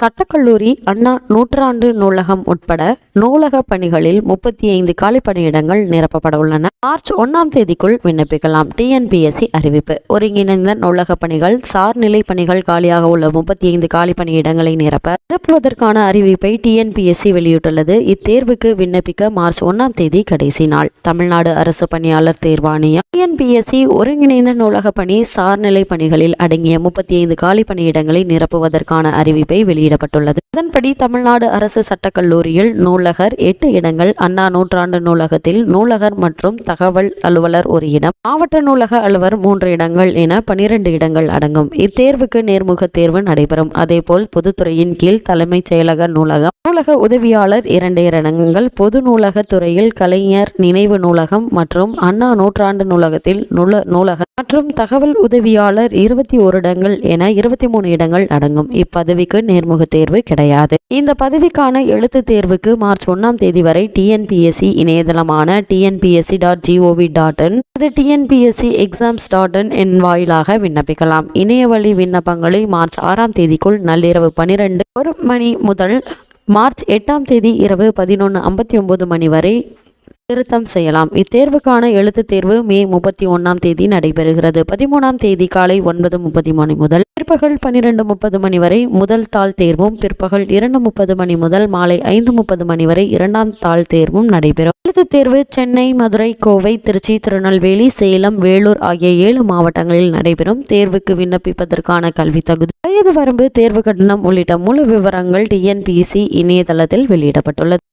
சட்டக்கல்லூரி, அண்ணா நூற்றாண்டு நூலகம் உட்பட நூலக பணிகளில் 35 காலி பணியிடங்கள் நிரப்பப்பட உள்ளன. மார்ச் 1ஆம் தேதிக்குள் விண்ணப்பிக்கலாம். டிஎன்பிஎஸ்சி அறிவிப்பு. ஒருங்கிணைந்த நூலக பணிகள் சார்நிலை பணிகள் காலியாக உள்ள 35 காலி பணியிடங்களை நிரப்புவதற்கான அறிவிப்பை டிஎன்பிஎஸ்சி வெளியிட்டுள்ளது. இத்தேர்வுக்கு விண்ணப்பிக்க மார்ச் 1ஆம் தேதி கடைசி நாள். தமிழ்நாடு அரசு பணியாளர் தேர்வாணையம் டிஎன்பிஎஸ்சி ஒருங்கிணைந்த நூலக பணி சார்நிலை பணிகளில் அடங்கிய 35 காலி பணியிடங்களை நிரப்புவதற்கான அறிவிப்பை வெளியிடப்பட்டுள்ளது. இதன்படி தமிழ்நாடு அரசு சட்டக்கல்லூரியில் நூலகர் 8 இடங்கள், அண்ணா நூற்றாண்டு நூலகத்தில் நூலகர் மற்றும் தகவல் அலுவலர் 1 இடம், மாவட்ட நூலக அலுவலர் 3 இடங்கள் என 12 இடங்கள் அடங்கும். இத்தேர்வுக்கு நேர்முக தேர்வு நடைபெறும். அதேபோல் பொதுத்துறையின் கீழ் தலைமைச் செயலக நூலகம், நூலக உதவியாளர் 2 இடங்கள், பொது நூலக துறையில் கலைஞர் நினைவு நூலகம் மற்றும் அண்ணா நூற்றாண்டு நூலகத்தில் நூலகர் மற்றும் தகவல் உதவியாளர் 21 இடங்கள் என 23 இடங்கள் அடங்கும். இப்பதவிக்கு நேர்முக தேர்வு கிடையாது. இந்த பதவிக்கான எழுத்து தேர்வுக்கு மார்ச் 1ஆம் தேதி வரை டிஎன்பிஎஸ்சி இணையதளமான tnpsc.gov.in tnpscexams.in வாயிலாக விண்ணப்பிக்கலாம். இணையவழி விண்ணப்பங்களை மார்ச் 6ஆம் தேதிக்குள் நள்ளிரவு 12 மணி முதல் மார்ச் 8ஆம் தேதி இரவு 11:59 மணி வரை திருத்தம் செய்யலாம். இத்தேர்வுக்கான எழுத்து தேர்வு மே 31ஆம் தேதி நடைபெறுகிறது. 13ஆம் தேதி காலை 9:30 மணி முதல் பிற்பகல் 12:30 மணி வரை முதல் தாள் தேர்வும், பிற்பகல் 2:30 மணி முதல் மாலை 5:30 மணி வரை 2ஆம் தாள் தேர்வும் நடைபெறும். எழுத்து தேர்வு சென்னை, மதுரை, கோவை, திருச்சி, திருநெல்வேலி, சேலம், வேலூர் ஆகிய 7 மாவட்டங்களில் நடைபெறும். தேர்வுக்கு விண்ணப்பிப்பதற்கான கல்வி தகுதி, வயது வரம்பு, தேர்வு கட்டணம் உள்ளிட்ட முழு விவரங்கள் டிஎன்பிஎஸ்சி இணையதளத்தில் வெளியிடப்பட்டுள்ளது.